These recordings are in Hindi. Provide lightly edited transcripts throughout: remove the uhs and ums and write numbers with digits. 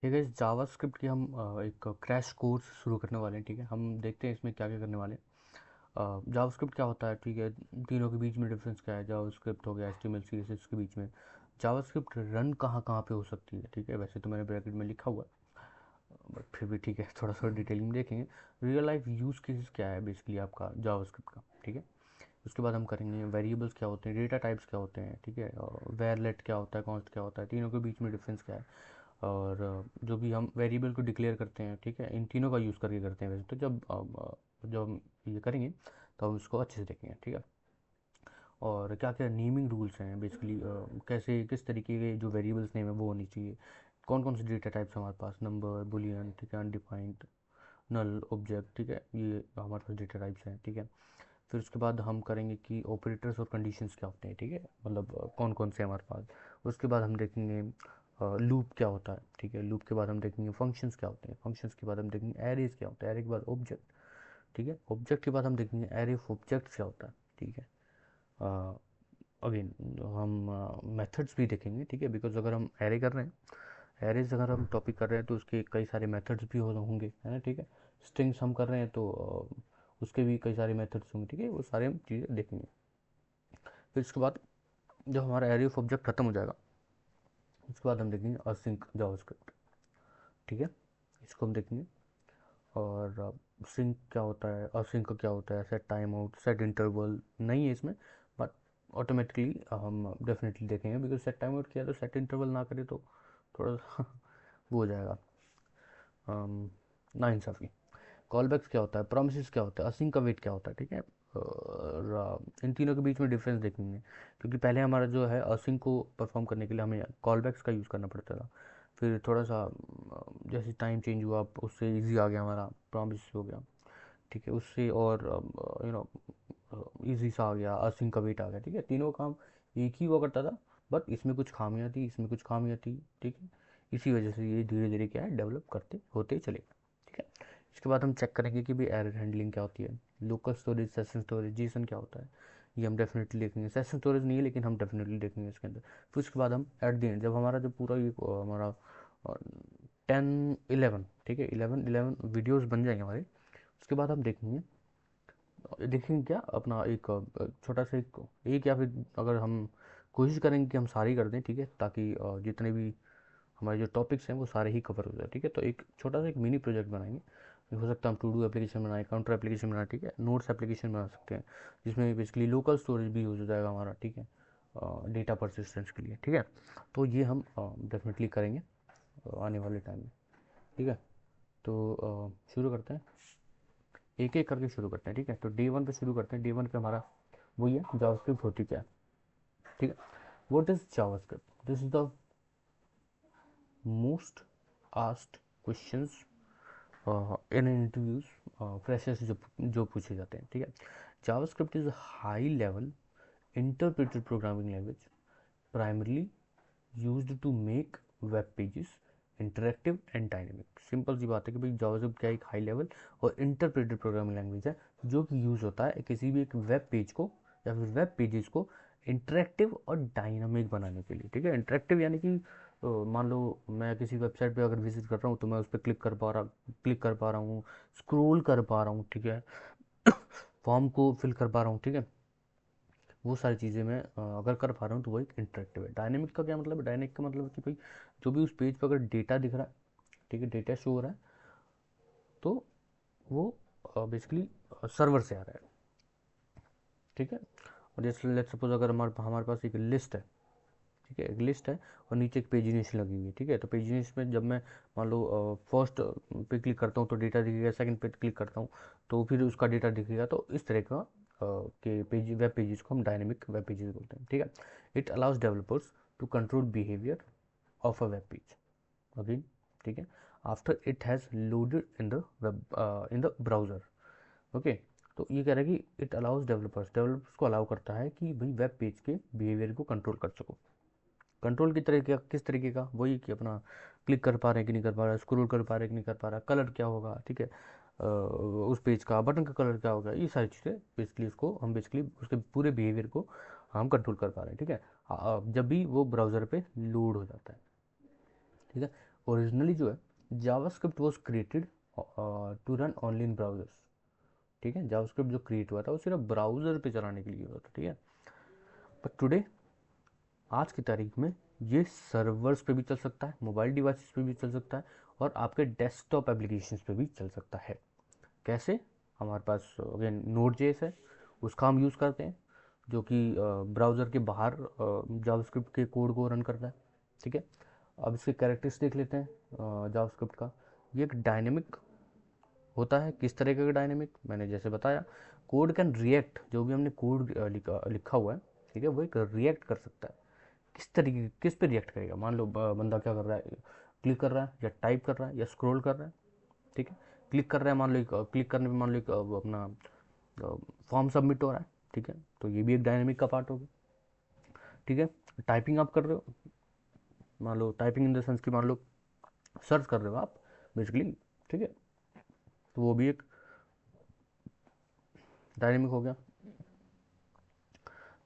ठीक है, जावास्क्रिप्ट की हम एक क्रैश कोर्स शुरू करने वाले हैं। ठीक है, हम देखते हैं इसमें क्या क्या करने वाले हैं। जावास्क्रिप्ट क्या होता है, ठीक है, तीनों के बीच में डिफरेंस क्या है। जावास्क्रिप्ट हो गया, एचटीएमएल सीएसएस के बीच में जावास्क्रिप्ट रन कहाँ कहाँ पे हो सकती है। ठीक है, वैसे तो मैंने ब्रैकेट में लिखा हुआ है, बट फिर भी ठीक है, थोड़ा सा डिटेलिंग में देखेंगे। रियल लाइफ यूज़ केसेस क्या है बेसिकली आपका जावास्क्रिप्ट का। ठीक है, उसके बाद हम करेंगे वेरिएबल्स क्या होते हैं, डेटा टाइप्स क्या होते हैं। ठीक है, और वेरलेट क्या होता है, कॉन्स्ट क्या होता है, तीनों के बीच में डिफरेंस क्या है। और जो भी हम वेरिएबल को डिक्लेयर करते हैं, ठीक है, इन तीनों का यूज़ करके करते हैं वैसे तो। जब हम ये करेंगे तो हम इसको अच्छे से देखेंगे। ठीक है, और क्या क्या नेमिंग रूल्स हैं बेसिकली, कैसे किस तरीके के जो वेरिएबल्स नेम है वो होनी चाहिए, कौन कौन से डेटा टाइप्स हमारे पास, नंबर, बुलियन, ठीक है, अनडिफाइंड, नल, ऑब्जेक्ट। ठीक है, ये हमारे पास डेटा टाइप्स हैं। ठीक है, फिर उसके बाद हम करेंगे कि ऑपरेटर्स और कंडीशंस क्या होते हैं। ठीक है, मतलब कौन कौन से हमारे पास। उसके बाद हम देखेंगे लूप क्या होता है। ठीक है, लूप के बाद हम देखेंगे फंक्शंस क्या होते हैं। फंक्शंस के बाद हम देखेंगे एरेज क्या होता है। एरे के बाद ऑब्जेक्ट। ठीक है, ऑब्जेक्ट के बाद हम देखेंगे एरे ऑफ ऑब्जेक्ट्स क्या होता है। ठीक है, अगेन हम मेथड्स भी देखेंगे। ठीक है, बिकॉज अगर हम एरे कर रहे हैं, एरेज अगर हम टॉपिक कर रहे हैं तो उसके कई सारे मेथड्स भी होंगे, है ना। ठीक है, स्ट्रिंग्स हम कर रहे हैं तो उसके भी कई सारे मेथड्स होंगे। ठीक है, वो सारे हम चीज़ें देखेंगे। फिर उसके बाद जब हमारा एरे ऑफ ऑब्जेक्ट खत्म हो जाएगा, उसके बाद हम देखेंगे असिंक जावास्क्रिप्ट। ठीक है, इसको हम देखेंगे। और सिंक क्या होता है, असिंक क्या होता है, set time out, set interval नहीं है इसमें, बट ऑटोमेटिकली हम डेफिनेटली देखेंगे। बिकॉज सेट टाइम आउट किया तो सेट इंटरवल ना करे तो थोड़ा सा वो हो जाएगा नाइंसाफ़ी। कॉल बैक्स क्या होता है, प्रोमिस क्या होता है, असिंक का वेट क्या होता है। ठीक है, और इन तीनों के बीच में डिफरेंस देखेंगे, क्योंकि पहले हमारा जो है असिंक को परफॉर्म करने के लिए हमें कॉल बैक्स का यूज़ करना पड़ता था। फिर थोड़ा सा जैसे टाइम चेंज हुआ उससे इजी आ गया, हमारा प्रॉमिस हो गया। ठीक है, उससे और इजी सा आ गया, असिंक का वेट आ गया। ठीक है, तीनों काम एक ही हुआ करता था, बट इसमें कुछ खामियां थी, इसमें कुछ खामियां थी। ठीक है, इसी वजह से ये धीरे धीरे क्या है डेवलप करते होते चले। ठीक है, इसके बाद हम चेक करेंगे कि भाई एरर हैंडलिंग क्या होती है, local storage, session storage, Jason क्या होता है, ये हम डेफिनेटली देखेंगे। सेशन स्टोरेज नहीं है लेकिन हम डेफिनेटली देखेंगे इसके अंदर। फिर उसके बाद हम एट द एंड जब हमारा जो पूरा ये हमारा 10 11, ठीक है, 11 वीडियोज़ बन जाएंगे हमारे, उसके बाद हम देखेंगे क्या अपना एक छोटा सा एक या फिर अगर हम कोशिश करेंगे कि हम सारी कर दें। ठीक है, ताकि जितने भी हमारे जो टॉपिक्स हैं वो सारे ही कवर हो जाए। ठीक है, तो एक छोटा सा एक मिनी प्रोजेक्ट बनाएंगे। हो सकता है हम टू डू एप्लीकेशन बनाएं, काउंटर एप्लीकेशन बनाए, ठीक है, नोट्स एप्लीकेशन बना सकते हैं, जिसमें बेसिकली लोकल स्टोरेज भी यूज हो जाएगा हमारा। ठीक है, डेटा परसिस्टेंस के लिए। ठीक है, तो ये हम डेफिनेटली करेंगे आने वाले टाइम में। ठीक है, तो शुरू करते हैं, एक एक करके शुरू करते हैं। ठीक है, तो डे वन पे शुरू करते हैं। डे वन पे हमारा वही है, जावास्क्रिप्ट होती क्या है। ठीक है, what is JavaScript, this is the most asked questions in interviews, freshers जो पूछे जाते हैं। ठीक है, JavaScript is high level interpreted programming language primarily used to make web pages interactive and dynamic. Simple सी बात है कि भाई जावास्क्रिप्ट क्या एक हाई लेवल और इंटरप्रेटेड प्रोग्रामिंग लैंग्वेज है, जो कि यूज़ होता है किसी भी एक वेब पेज को या फिर वेब पेजेस को इंटरेक्टिव और डायनामिक बनाने के लिए। ठीक है, इंटरेक्टिव यानी कि मान लो मैं किसी वेबसाइट पे अगर विजिट कर रहा हूँ तो मैं उस पर क्लिक कर पा रहा हूँ, स्क्रॉल कर पा रहा हूँ। ठीक है, फॉर्म को फिल कर पा रहा हूँ। ठीक है, वो सारी चीज़ें मैं अगर कर पा रहा हूँ तो वो एक इंटरेक्टिव है। डायनेमिक का क्या मतलब है, डायनेमिक का मतलब है कि भाई जो भी उस पेज पर अगर डेटा दिख रहा है, ठीक है, डेटा शो हो रहा है, तो वो बेसिकली सर्वर से आ रहा है। ठीक है, और जैसे लेट्स सपोज अगर हमारे पास एक लिस्ट है, ठीक है, एक लिस्ट है और नीचे एक पेजिनेशन लगी हुई है। ठीक है, तो पेजिनेशन में जब मैं मान लो फर्स्ट पे क्लिक करता हूँ तो डेटा दिखेगा, सेकंड पे क्लिक करता हूँ तो फिर उसका डेटा दिखेगा। तो इस तरह का के पेज, वेब पेजेस को हम डायनेमिक वेब पेजेस बोलते हैं। ठीक है, it allows developers to control behaviour of a web page again. ठीक है, after it has loaded in the browser. Okay, तो ये कह रहा है कि इट अलाउज डेवलपर्स को अलाउ करता है कि भाई वेब पेज के बिहेवियर को कंट्रोल कर सको। कंट्रोल की तरह का, किस तरीके का, वही कि अपना क्लिक कर पा रहे हैं कि नहीं कर पा रहा है, स्क्रॉल कर पा रहे हैं कि नहीं कर पा रहा है, कलर क्या होगा। ठीक है, उस पेज का बटन का कलर क्या होगा, ये सारी चीज़ें बेसिकली उसको हम बेसिकली उसके पूरे बिहेवियर को हम कंट्रोल कर पा रहे हैं। ठीक है, जब भी वो ब्राउज़र पे लोड हो जाता है। ठीक है, ओरिजिनली जो है JavaScript was created to run only in browsers, ठीक है। जावास्क्रिप्ट जो क्रिएट हुआ था वो सिर्फ ब्राउज़र पे चलाने के लिए हुआ था, ठीक है। बट टुडे, आज की तारीख में, ये सर्वर्स पे भी चल सकता है, मोबाइल डिवाइसेस पे भी चल सकता है, और आपके डेस्कटॉप एप्लीकेशंस पे भी चल सकता है। कैसे? हमारे पास अगेन नोड जेएस है, उसका हम यूज़ करते हैं, जो कि ब्राउज़र के बाहर जावास्क्रिप्ट के कोड को रन करता है, ठीक है। अब इसके कैरेक्टर्स देख लेते हैं जावास्क्रिप्ट का। ये एक डायनेमिक होता है। किस तरह का डायनेमिक? मैंने जैसे बताया, कोड कैन रिएक्ट, जो भी हमने कोड लिखा हुआ है, ठीक है, वो एक रिएक्ट कर सकता है। किस तरीके, किस पे रिएक्ट करेगा? मान लो बंदा क्या कर रहा है, क्लिक कर रहा है या टाइप कर रहा है या स्क्रॉल कर रहा है, ठीक है। क्लिक कर रहा है, मान लो क्लिक करने पे मान लो अपना फॉर्म सबमिट हो रहा है, ठीक है, तो ये भी एक डायनेमिक का पार्ट होगा, ठीक है। टाइपिंग आप कर रहे हो, मान लो टाइपिंग इन द सेंस कि मान लो सर्च कर रहे हो आप बेसिकली, ठीक है, तो वो भी एक डायनेमिक हो गया।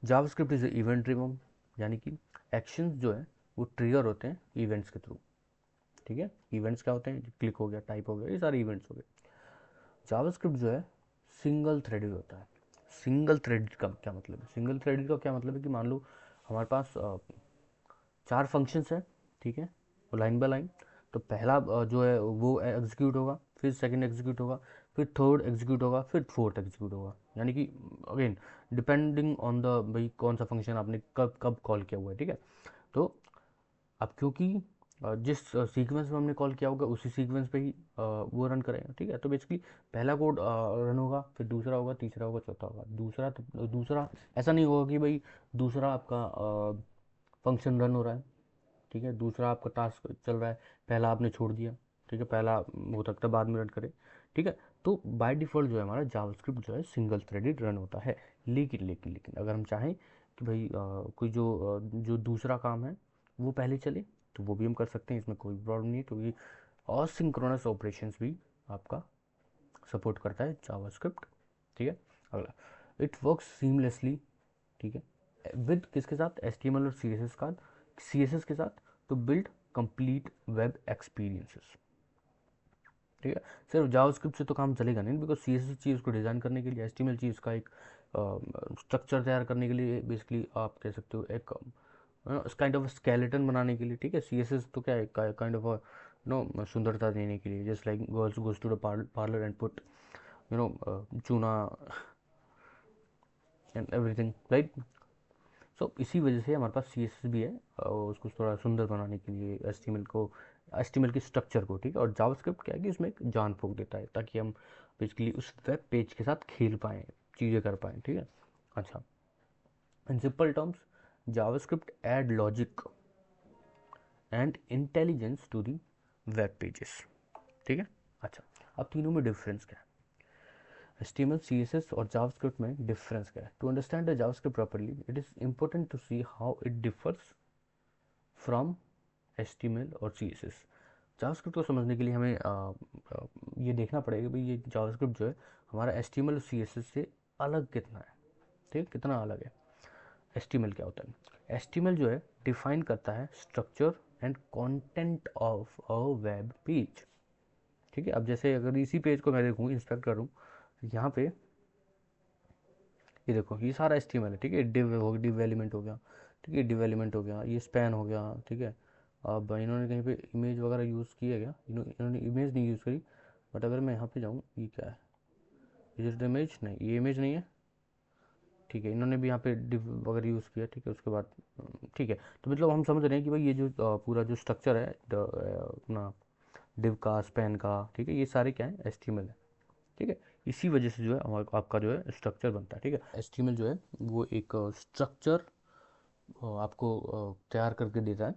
जावास्क्रिप्ट इज इवेंट ड्रिवन, यानी कि एक्शंस जो है वो ट्रिगर होते हैं इवेंट्स के थ्रू, ठीक है। इवेंट्स क्या होते हैं? क्लिक हो गया, टाइप हो गया, ये सारे इवेंट्स हो गए। जावास्क्रिप्ट जो है सिंगल थ्रेडेड होता है। सिंगल थ्रेडेड का क्या मतलब है? सिंगल थ्रेडेड का क्या मतलब है कि मान लो हमारे पास 4 फंक्शंस हैं, ठीक है, लाइन बाय लाइन। तो पहला जो है वो एग्जीक्यूट होगा, फिर सेकंड एग्जीक्यूट होगा, फिर थर्ड एग्जीक्यूट होगा, फिर फोर्थ एग्जीक्यूट होगा। यानी कि अगेन डिपेंडिंग ऑन द, भाई कौन सा फंक्शन आपने कब कब कॉल किया हुआ है, ठीक है। तो अब क्योंकि जिस सीक्वेंस में हमने कॉल किया होगा उसी सीक्वेंस पे ही वो रन करेगा, ठीक है। तो बेसिकली पहला कोड रन होगा, फिर दूसरा होगा, तीसरा होगा, चौथा होगा। दूसरा तो दूसरा ऐसा नहीं होगा कि भाई दूसरा आपका फंक्शन रन हो रहा है, ठीक है, दूसरा आपका टास्क चल रहा है, पहला आपने छोड़ दिया, ठीक है, पहला हो सकता है बाद में रन करे, ठीक है। तो बाय डिफ़ॉल्ट जो है हमारा जावास्क्रिप्ट जो है सिंगल थ्रेडेड रन होता है। लेकिन लेकिन लेकिन अगर हम चाहें कि भाई कोई जो दूसरा काम है वो पहले चले, तो वो भी हम कर सकते हैं, इसमें कोई प्रॉब्लम नहीं है, क्योंकि असिंक्रोनस ऑपरेशंस भी आपका सपोर्ट करता है जावास्क्रिप्ट, ठीक है। अगला, इट वर्क्स सीमलेसली, ठीक है, विद किसके साथ? HTML और CSS के साथ, to build complete web experiences, ठीक है। सिर्फ जावास्क्रिप्ट से तो काम चलेगा नहीं, बिकॉज CSS चाहिए उसको डिज़ाइन करने के लिए, HTML चाहिए उसका एक स्ट्रक्चर तैयार करने के लिए, बेसिकली आप कह सकते हो एक काइंड ऑफ स्केलेटन बनाने के लिए, ठीक है। CSS तो क्या है, काइंड ऑफ नो सुंदरता देने के लिए, just like girls goes to the parlour and put चूना एंड एवरीथिंग, राइट। सो इसी वजह से हमारे पास CSS भी है, और उसको थोड़ा सुंदर बनाने के लिए, HTML की स्ट्रक्चर को, ठीक है। और जावास्क्रिप्ट क्या है कि उसमें एक जान फूंक देता है, ताकि हम बेसिकली उस वेब पेज के साथ खेल पाएँ, चीज़ें कर पाएँ, ठीक है। अच्छा, in simple terms, JavaScript add logic and intelligence to the web pages, ठीक है। अच्छा, अब तीनों में डिफरेंस क्या है? HTML, CSS और जावास्क्रिप्ट में डिफरेंस क्या है? To understand the JavaScript properly, it is important to see how it differs from HTML और CSS। जावास्क्रिप्ट को समझने के लिए हमें ये देखना पड़ेगा भाई ये जावास्क्रिप्ट जो है हमारा HTML और CSS से अलग कितना है, ठीक, कितना अलग है। HTML क्या होता है? HTML जो है डिफाइन करता है structure and content of a web page, ठीक है। अब जैसे अगर इसी पेज को मैं देखूँ, इंस्पेक्ट करूँ, यहाँ पे ये देखो, ये सारा HTML है, ठीक है। डिव एलिमेंट हो गया, ठीक है, डिव एलिमेंट हो गया, ये स्पैन हो गया, ठीक है। अब इन्होंने कहीं पे इमेज वगैरह यूज़ की है क्या? इन्होंने इमेज नहीं यूज़ करी, बट अगर मैं यहाँ पे जाऊँ, ये क्या है? Is it image? नहीं, ये इमेज नहीं है, ठीक है। इन्होंने भी यहाँ पे डिव वगैरह यूज़ किया, ठीक है। उसके बाद ठीक है, तो मतलब हम समझ रहे हैं कि भाई ये जो पूरा जो स्ट्रक्चर है अपना डिव का, स्पैन का, ठीक है, ये सारे क्या है? HTML है, ठीक है। इसी वजह से जो है आपका जो है स्ट्रक्चर बनता है, ठीक है। HTML जो है वो एक स्ट्रक्चर आपको तैयार करके देता है,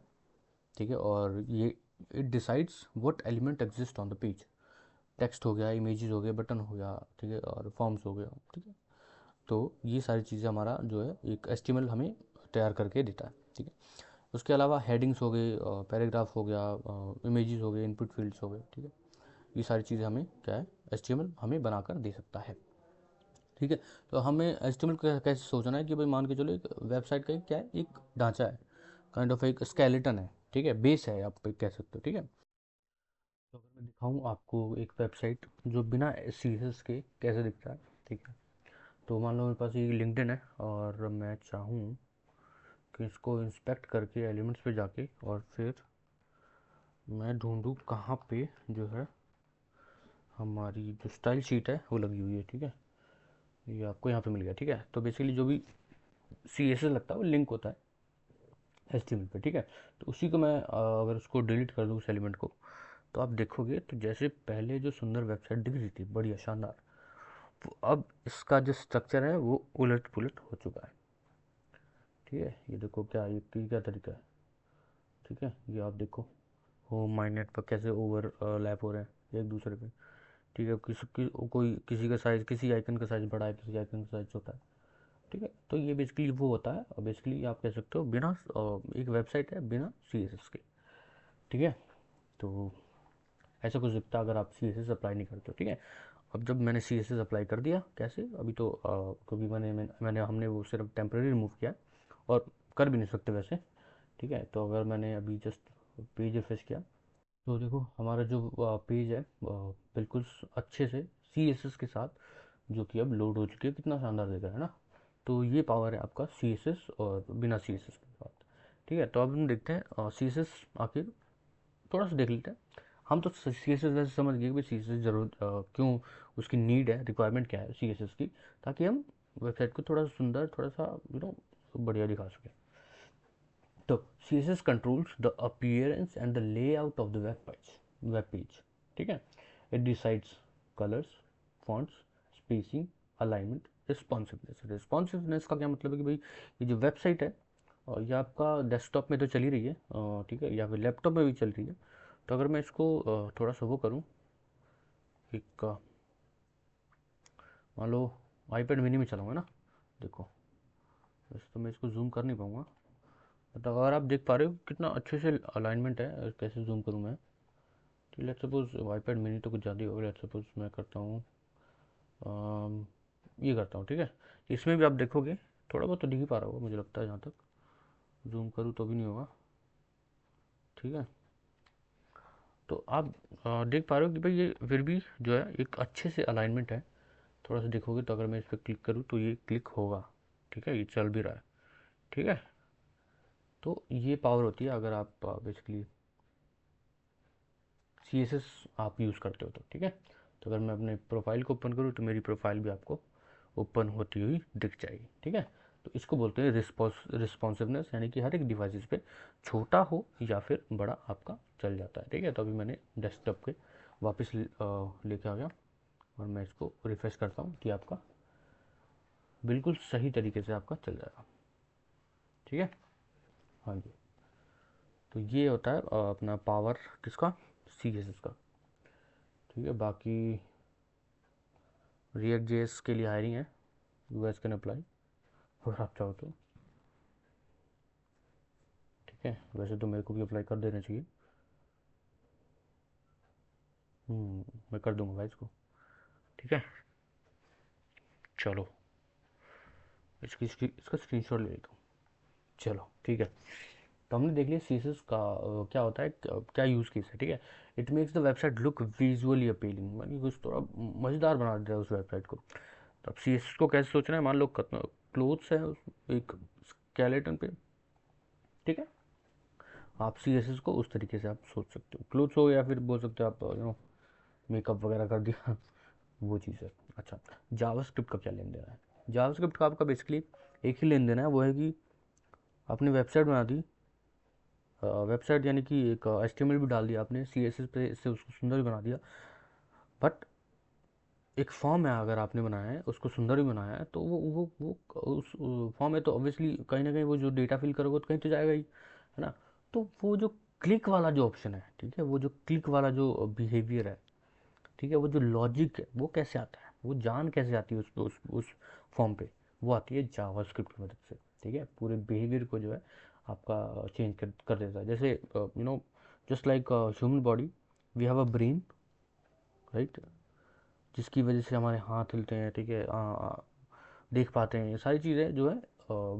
ठीक है। और ये it decides what element exist on the page. Text हो गया, इमेजेस हो गए, बटन हो गया, ठीक है, और फॉर्म्स हो गया, ठीक है। तो ये सारी चीज़ें हमारा जो है एक HTML हमें तैयार करके देता है, ठीक है। उसके अलावा हेडिंग्स हो गए, पैराग्राफ हो गया, इमेजेस हो गए, इनपुट फील्ड्स हो गए, ठीक है। ये सारी चीज़ें हमें क्या है, HTML हमें बनाकर दे सकता है, ठीक है। तो हमें HTML को कैसे सोचना है कि भाई मान के चलो एक वेबसाइट का एक क्या है, एक ढांचा है, काइंड ऑफ एक स्केलेटन है, ठीक है, बेस है आप कह सकते हो, ठीक है। तो अगर मैं दिखाऊँ आपको एक वेबसाइट जो बिना सीएसएस के कैसे दिखता है, ठीक है। तो मान लो मेरे पास ये लिंक्डइन है और मैं चाहूँ कि इसको इंस्पेक्ट करके एलिमेंट्स पे जाके और फिर मैं ढूंढूँ कहाँ पे जो है हमारी जो स्टाइल शीट है वो लगी हुई है, ठीक है। ये आपको यहाँ पे मिल गया, ठीक है। तो बेसिकली जो भी सीएसएस लगता है वो लिंक होता है एचटीएमएल पे, ठीक है। तो उसी को मैं अगर उसको डिलीट कर दूँ उस एलिमेंट को, तो आप देखोगे तो जैसे पहले जो सुंदर वेबसाइट दिख रही थी बढ़िया शानदार, वो अब इसका जो स्ट्रक्चर है वो उलट पुलट हो चुका है, ठीक है। ये देखो क्या ये क्या तरीका है, ठीक है। ये आप देखो होम माई नेट पर कैसे ओवर लैप हो रहे हैं एक दूसरे पे, ठीक है। कोई किसी का साइज़, किसी आइकन का साइज़ बड़ा है, किसी आइकन का साइज़ छोटा है, ठीक है। तो ये बेसिकली वो होता है, और बेसिकली आप कह सकते हो बिना एक वेबसाइट है बिना सीएसएस के, ठीक है। तो ऐसा कुछ दिखता है अगर आप सीएसएस अप्लाई नहीं करते हो, ठीक है। अब जब मैंने सीएसएस अप्लाई कर दिया कैसे, अभी तो क्योंकि मैंने हमने वो सिर्फ टेम्प्रेरी रिमूव किया और कर भी नहीं सकते वैसे, ठीक है। तो अगर मैंने अभी जस्ट पेज रिफ्रेश किया तो देखो हमारा जो पेज है बिल्कुल अच्छे से सीएसएस के साथ जो कि अब लोड हो चुकी है, कितना शानदार दिख रहा है ना। तो ये पावर है आपका सीएसएस और बिना सीएसएस के साथ, ठीक है। तो अब हम देखते हैं सीएसएस आखिर थोड़ा सा देख लेते हैं। हम तो सी एस एस वैसे समझ गए कि भाई सी एस एस जरूरत क्यों, उसकी नीड है, रिक्वायरमेंट क्या है सी एस एस की, ताकि हम वेबसाइट को थोड़ा सुंदर, थोड़ा सा बढ़िया दिखा सकें। तो C S S controls the appearance and the layout of the web page, ठीक है। It decides colours, fonts, spacing, alignment, responsiveness का क्या मतलब है कि भाई ये जो वेबसाइट है और ये आपका डेस्कटॉप में तो चली रही है, ठीक है, या फिर लैपटॉप में भी चल रही है। तो अगर मैं इसको थोड़ा सा वो करूँ, एक मान लो आईपैड मिनी में चलाऊँगा ना, देखो वैसे तो मैं इसको जूम कर नहीं पाऊँगा, बट अगर आप देख पा रहे हो कितना अच्छे से अलाइनमेंट है, कैसे जूम करूँ मैं। तो लेट्स सपोज आईपैड मिनी तो कुछ ज़्यादा ही होगा, लेट्स सपोज मैं करता हूँ ये करता हूँ, ठीक है। इसमें भी आप देखोगे थोड़ा बहुत तो दिख ही पा रहा होगा मुझे लगता है, जहाँ तक जूम करूँ तो भी नहीं होगा, ठीक है। तो आप देख पा रहे हो कि भाई ये फिर भी जो है एक अच्छे से अलाइनमेंट है। थोड़ा सा देखोगे तो अगर मैं इस पर क्लिक करूँ तो ये क्लिक होगा, ठीक है, ये चल भी रहा है, ठीक है। तो ये पावर होती है अगर आप बेसिकली सी एस एस आप यूज़ करते हो तो, ठीक है। तो अगर मैं अपने प्रोफाइल को ओपन करूँ तो मेरी प्रोफाइल भी आपको ओपन होती हुई दिख जाएगी, ठीक है। तो इसको बोलते हैं रिस्पॉन्सिवनेस, यानी कि हर एक डिवाइस पे छोटा हो या फिर बड़ा आपका चल जाता है, ठीक है। तो अभी मैंने डेस्कटॉप के वापस लेके आ गया और मैं इसको रिफ्रेश करता हूँ कि आपका बिल्कुल सही तरीके से आपका चल जाएगा, ठीक है। हाँ जी। तो ये होता है अपना पावर किसका, सी एस एस का, ठीक है। बाकी रिएक्ट जेएस के लिए हायरिंग है, यू गाइस कैन अप्लाई अगर आप चाहो तो, ठीक है। वैसे तो मेरे को भी अप्लाई कर देना चाहिए, मैं कर दूंगा भाई इसको, ठीक है। चलो इसका स्क्रीनशॉट ले लेता हूँ, चलो ठीक है। तो हमने देख लिया सीएसएस का क्या होता है, क्या यूज़ केस है, ठीक है। It makes the website look visually appealing, यानी कुछ थोड़ा मज़ेदार बना देता है उस वेबसाइट को। तो अब सीएसएस को कैसे सोचना है, मान लो क्लोथ्स है एक स्केलेटन पे, ठीक है। आप सीएसएस को उस तरीके से आप सोच सकते हो, क्लोथ्स हो, या फिर बोल सकते हो आप मेकअप वगैरह कर दिया वो चीज़ है। अच्छा, जावास्क्रिप्ट का क्या लेन देना है, जावास्क्रिप्ट का आपका बेसिकली एक ही लेन देना है, वो है कि आपने वेबसाइट बना दी, वेबसाइट यानी कि एक एचटीएमएल भी डाल दिया आपने, सीएसएस पे इससे उसको सुंदर भी बना दिया, बट एक फॉर्म है अगर आपने बनाया है उसको सुंदर भी बनाया है, तो वो उस फॉर्म है तो ऑब्वियसली कहीं ना कहीं वो जो डेटा फिल करोगे तो कहीं तो जाएगा ही, है ना। तो वो जो क्लिक वाला जो ऑप्शन है, ठीक है, वो जो क्लिक वाला जो बिहेवियर है, ठीक है, वो जो लॉजिक है वो कैसे आता है, वो जान कैसे आती है उस फॉर्म पे, वो आती है जावास्क्रिप्ट की मदद से, ठीक है। पूरे बिहेवियर को जो है आपका चेंज कर देता है। जैसे just like human body, we have a brain, right, जिसकी वजह से हमारे हाथ हिलते हैं, ठीक है, देख पाते हैं, ये सारी चीज़ें जो है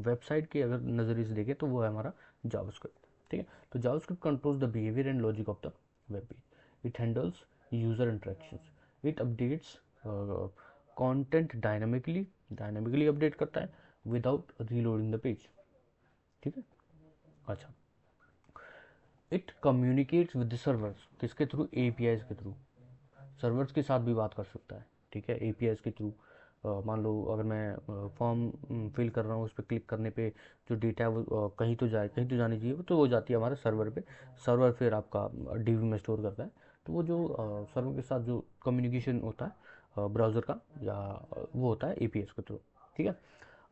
वेबसाइट के अगर नज़रिए से देखें तो वो है हमारा जावास्क्रिप्ट, ठीक है। तो JavaScript controls the behaviour and logic of the web page. it handles user interactions, it updates content dynamically update करता है विदाउट रीलोडिंग द पेज, ठीक है। अच्छा, it communicates with the servers, किसके थ्रू, एपीआईज के थ्रू, सर्वर्स के साथ भी बात कर सकता है, ठीक है, एपीआईज के थ्रू। मान लो अगर मैं फॉर्म फिल कर रहा हूँ, उस पर क्लिक करने पे जो डेटा है वो कहीं तो जानी चाहिए, तो वो जाती है हमारे सर्वर पे, सर्वर फिर आपका डीबी में स्टोर करता है। तो वो जो सर्वर के साथ जो कम्युनिकेशन होता है ब्राउज़र का, या वो होता है एपीएस के थ्रू, ठीक है।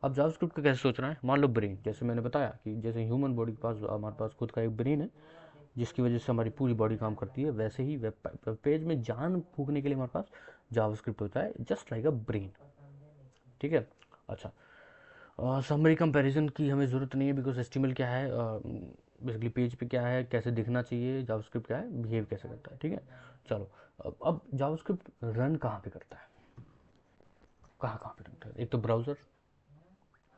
अब जावास्क्रिप्ट का कैसे सोचना है, मान लो ब्रेन, जैसे मैंने बताया कि जैसे ह्यूमन बॉडी के पास, हमारे पास खुद का एक ब्रेन है जिसकी वजह से हमारी पूरी बॉडी काम करती है, वैसे ही वेब पेज में जान फूकने के लिए हमारे पास जावास्क्रिप्ट होता है, जस्ट लाइक अ ब्रेन, ठीक है। अच्छा, समरी कंपैरिजन की हमें ज़रूरत नहीं है, बिकॉज एचटीएमएल क्या है, बेसिकली पेज पे क्या है, कैसे दिखना चाहिए, जावास्क्रिप्ट क्या है, बिहेव कैसे करता है, ठीक है। चलो, अब जावास्क्रिप्ट रन कहाँ पे करता है, कहाँ कहाँ पे करता है, एक तो ब्राउज़र,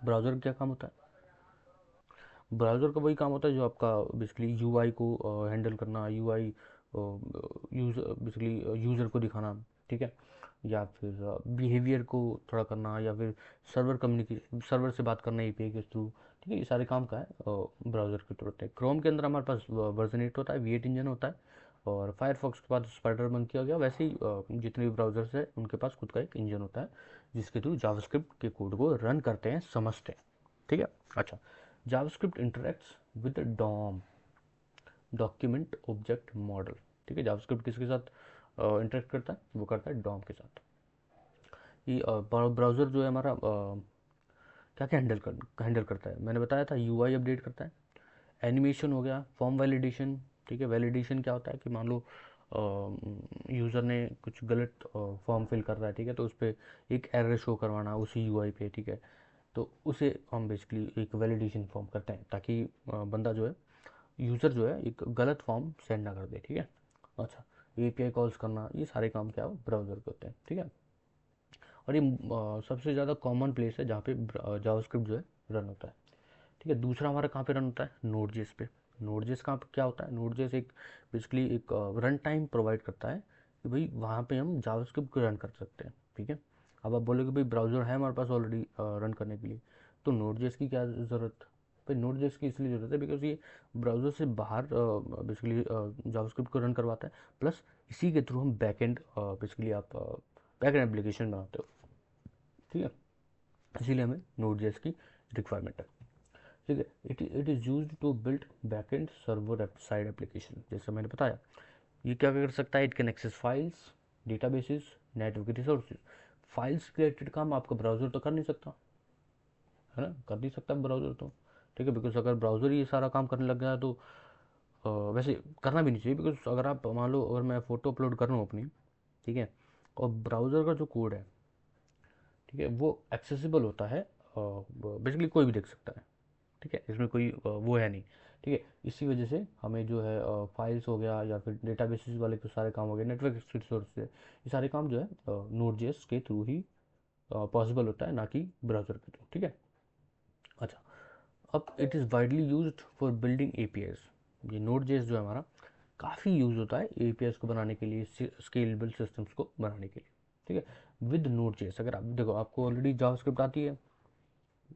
ब्राउज़र क्या काम होता है, ब्राउज़र का वही काम होता है जो आपका बेसिकली यूआई को हैंडल करना, यूआई यूज़र, बेसिकली यूज़र को दिखाना, ठीक है, या फिर बिहेवियर को थोड़ा करना, या फिर सर्वर कम्युनिकेशन, सर्वर से बात करना एपीआई के थ्रू, ठीक है, ये सारे काम का है ब्राउज़र के थ्रू होते हैं। क्रोम के अंदर हमारे पास वर्जन 8 होता है, V8 इंजन होता है, और फायरफॉक्स के बाद स्पाइडर बंद किया गया, वैसे ही जितने भी ब्राउज़र्स हैं उनके पास खुद का एक इंजन होता है जिसके थ्रू जावास्क्रिप्ट के कोड को रन करते हैं, समझते हैं, ठीक है। अच्छा, JavaScript interacts with DOM, document object model, ठीक है। जावास्क्रिप्ट किसके साथ इंटरेक्ट करता है, वो करता है डॉम के साथ। ये ब्राउज़र जो है हमारा क्या क्या हैंडल करता है, मैंने बताया था यूआई अपडेट करता है, एनिमेशन हो गया, फॉर्म वैलिडेशन, ठीक है। वैलिडेशन क्या होता है कि मान लो यूज़र ने कुछ गलत फॉर्म फिल कर रहा है, ठीक है, तो उस पर एक एरर शो करवाना उसी यूआई पे, ठीक है, तो उसे हम बेसिकली एक वैलिडेशन फॉर्म करते हैं ताकि बंदा जो है, यूज़र जो है, एक गलत फॉर्म सेंड ना कर दे, ठीक है। अच्छा, एपीआई कॉल्स करना, ये सारे काम क्या हो, ब्राउज़र के होते हैं, ठीक है। और ये सबसे ज़्यादा कॉमन प्लेस है जहाँ पे जावास्क्रिप्ट जो है रन होता है, ठीक है। दूसरा हमारा कहाँ पे रन होता है, नोड.जेएस पे। नोड.जेएस कहाँ पे क्या होता है, नोड.जेएस एक बेसिकली एक रन टाइम प्रोवाइड करता है कि भाई वहाँ पे हम जावास्क्रिप्ट को रन कर सकते हैं, ठीक है। अब आप बोलोगे भाई ब्राउज़र है हमारे पास ऑलरेडी रन करने के लिए, तो नोड.जेएस की क्या ज़रूरत, भाई नोड.जेएस की इसलिए ज़रूरत है बिकॉज ये ब्राउज़र से बाहर बेसिकली जावास्क्रिप्ट को रन करवाता है, प्लस इसी के थ्रू हम बैकएंड बेसिकली आप बैकएंड एप्लीकेशन बनाते हो, ठीक है। इसीलिए हमें नोड.जेएस की रिक्वायरमेंट है, ठीक है। It is use to build backend server side application, जैसे मैंने बताया, ये क्या कर सकता है, it can access files, databases, network resources. Files related काम आपका ब्राउज़र तो कर नहीं सकता, है ना, कर नहीं सकता ब्राउज़र तो, ठीक है, बिकॉज अगर ब्राउज़र ये सारा काम करने लग गया तो वैसे करना भी नहीं चाहिए, बिकॉज अगर आप मान लो अगर मैं फ़ोटो अपलोड कर रहा हूँ अपनी, ठीक है, और ब्राउज़र का जो कोड है, ठीक है, वो एक्सेसिबल होता है, बेसिकली कोई भी देख सकता है, ठीक है, इसमें कोई वो है नहीं, ठीक है। इसी वजह से हमें जो है फाइल्स हो गया या फिर डेटाबेसेस वाले तो सारे काम हो गए, नेटवर्क रिसोर्स से, ये सारे काम जो है नोड.जेएस के थ्रू ही पॉसिबल होता है, ना कि ब्राउज़र के थ्रू, ठीक है। अच्छा, अब it is widely used for building APIs, ये नोड.जेएस जो है हमारा काफ़ी यूज़ होता है एपीआईज को बनाने के लिए, स्केलेबल सिस्टम्स को बनाने के लिए, ठीक है। विद नोड.जेएस अगर आप देखो, आपको ऑलरेडी जावास्क्रिप्ट आती है,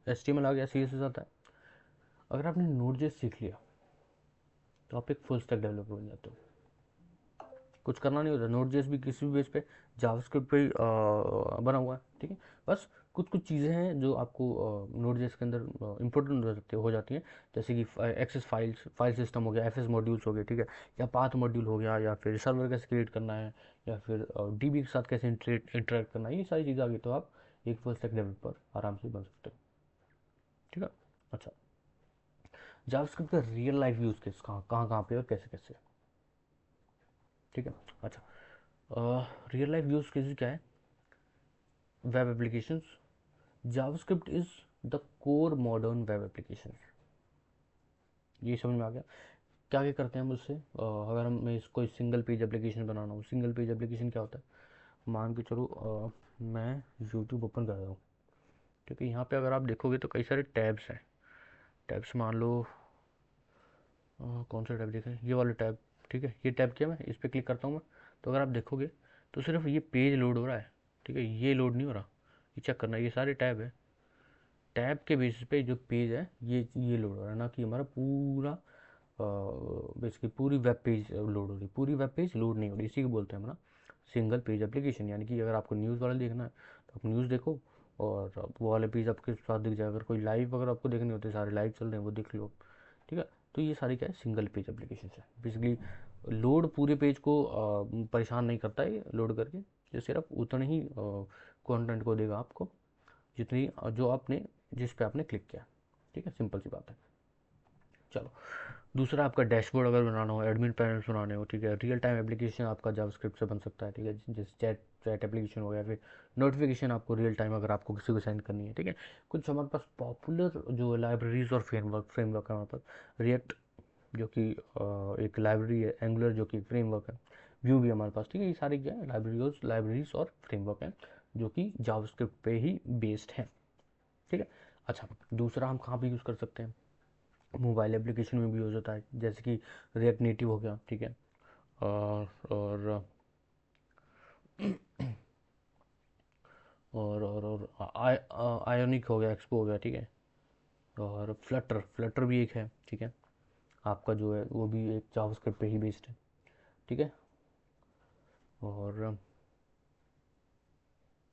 एचटीएमएल आ गया, सीएसएस आता है, अगर आपने नोड.जेएस सीख लिया तो आप एक फुल स्टैक डेवलपर बन जाते हो, कुछ करना नहीं होता। नोड.जेएस भी किसी भी बेस पे जावास्क्रिप्ट पे बना हुआ है, ठीक है। बस कुछ कुछ चीज़ें हैं जो आपको नोड.जेएस के अंदर इंपॉर्टेंट हो जाती हैं, जैसे कि एक्सेस फाइल सिस्टम हो गया, एफएस मॉड्यूल्स हो गए, ठीक है, या पाथ मॉड्यूल हो गया, या फिर सर्वर कैसे क्रिएट करना है, या फिर डीबी के साथ कैसे इंटरेक्ट करना है, ये सारी चीज़ें आ गई तो आप एक फुल स्टैक डेवलपर आराम से बन सकते हो, ठीक है। अच्छा, जावास्क्रिप्ट का रियल लाइफ यूज़ केस कहाँ पे और कैसे कैसे, ठीक है। अच्छा, रियल लाइफ यूज़ केसेस क्या है, web applications, JavaScript is the core modern web application, ये समझ में आ गया। क्या क्या करते हैं हम उससे, अगर हम मैं इसको सिंगल पेज एप्लीकेशन बनाना हूँ, सिंगल पेज एप्लीकेशन क्या होता है, मान के चलो मैं यूट्यूब ओपन कर रहा हूँ, क्योंकि यहाँ पे अगर आप देखोगे तो कई सारे टैब्स हैं, टैब्स मान लो कौन सा टैब देखें, ये वाले टैब, ठीक है, ये टैब किया मैं, इस पर क्लिक करता हूँ मैं, तो अगर आप देखोगे तो सिर्फ ये पेज लोड हो रहा है, ठीक है, ये लोड नहीं हो रहा, ये चेक करना, ये सारे टैब है, टैब के बेसिस पे जो पेज है ये लोड हो रहा है, ना कि हमारा पूरा बेसिकली पूरी वेब पेज लोड हो रही है, पूरी वेब पेज लोड नहीं हो रही, इसी को बोलते हैं हमारा सिंगल पेज एप्लीकेशन। यानी कि अगर आपको न्यूज़ वाला देखना है तो आप न्यूज़ देखो और वो वाले पेज आपके साथ दिख जाएगा, अगर कोई लाइव अगर आपको देखने होते सारे लाइव चल रहे हैं वो देख लो, ठीक है। तो ये सारी क्या है, सिंगल पेज एप्लीकेशन है। बेसिकली लोड पूरे पेज को परेशान नहीं करता है लोड करके, ये सिर्फ उतने ही कंटेंट को देगा आपको जितनी जो आपने जिस पे आपने क्लिक किया, ठीक है, सिंपल सी बात है। चलो, दूसरा आपका डैशबोर्ड अगर बनाना हो, एडमिन पैनल बनाने हो, ठीक है, रियल टाइम एप्लीकेशन आपका जावास्क्रिप्ट से बन सकता है, ठीक है, जैसे चैट चैट एप्लीकेशन हो गया, फिर नोटिफिकेशन आपको रियल टाइम अगर आपको किसी को सेंड करनी है, ठीक है। कुछ हमारे पास पॉपुलर जो लाइब्रेरीज और फ्रेमवर्क है हमारे पास, रिएक्ट जो कि एक लाइब्रेरी है, एंगुलर जो कि फ्रेमवर्क है, व्यू भी हमारे पास, ठीक है, ये सारी क्या है, लाइब्रेरीज और फ्रेमवर्क हैं जो कि जावास्क्रिप्ट पे ही बेस्ड हैं, ठीक है। अच्छा, दूसरा हम कहाँ पे यूज़ कर सकते हैं, मोबाइल एप्लीकेशन में भी यूज़ होता है, जैसे कि रिएक्ट नेटिव हो गया, ठीक है, और आयोनिक हो गया, एक्सपो हो गया, ठीक है, और फ्लटर फ्लटर भी एक है, ठीक है, आपका जो है वो भी एक जावास्क्रिप्ट पे ही बेस्ड है, ठीक है। और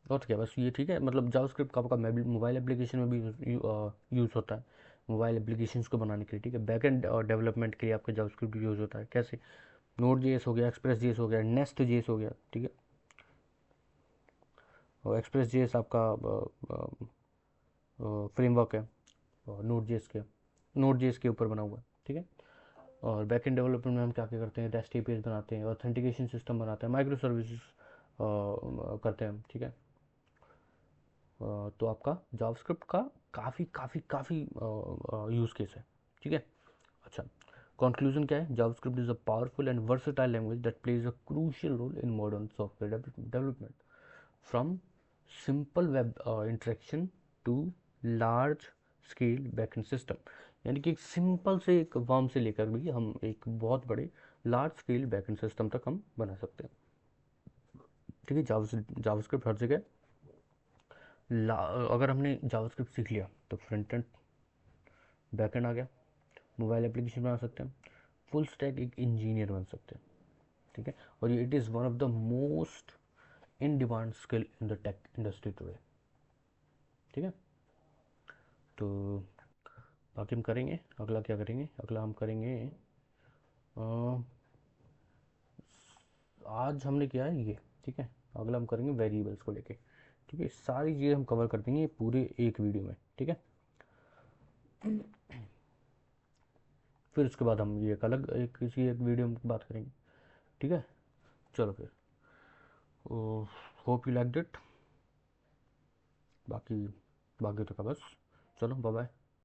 और क्या, बस ये, ठीक है, मतलब जावास्क्रिप्ट का आपका मोबाइल एप्लीकेशन में भी यूज़ होता है, मोबाइल एप्लीकेशंस को बनाने के लिए, ठीक है, बैक एंड डेवलपमेंट के लिए आपका जावास्क्रिप्ट यूज़ होता है, कैसे, नोड जेएस हो गया, एक्सप्रेस जेएस हो गया, नेस्ट जेएस हो गया, ठीक है, और एक्सप्रेस जेएस आपका फ्रेमवर्क है और नोड जेएस के ऊपर बना हुआ है, ठीक है। और बैक एंड डेवलपमेंट में हम क्या क्या करते हैं, रेस्ट एपीआई बनाते हैं, ऑथेंटिकेशन सिस्टम बनाते हैं, माइक्रो सर्विसेज करते हैं, ठीक है। तो आपका जावास्क्रिप्ट का काफ़ी काफ़ी काफ़ी यूज़ केस है, ठीक है। अच्छा, कंक्लूजन क्या है, JavaScript is a powerful and versatile language that plays a crucial role in modern software development, from simple web interaction to large scale backend system. यानी कि एक सिंपल से एक वर्म से लेकर भी हम एक बहुत बड़े लार्ज स्केल बैकएंड सिस्टम तक हम बना सकते हैं, ठीक है। जावास्क्रिप्ट हर जगह, अगर हमने जावास्क्रिप्ट सीख लिया तो फ्रंट एंड बैक एंड आ गया, मोबाइल एप्लीकेशन बना सकते हैं, फुल स्टैक एक इंजीनियर बन सकते हैं, ठीक है। और ये it is one of the most in demand skill in the tech industry today, ठीक है। तो बाकी हम करेंगे, अगला क्या करेंगे, अगला हम करेंगे आज हमने किया है ये, ठीक है, अगला हम करेंगे वेरिएबल्स को लेके, ठीक है, सारी चीज़ें हम कवर कर देंगे पूरे एक वीडियो में, ठीक है। फिर उसके बाद हम ये एक अलग एक किसी एक वीडियो में बात करेंगे, ठीक है। चलो फिर, होप यू लाइक इट, बाकी बाकी तो का बस, चलो बाय बाय।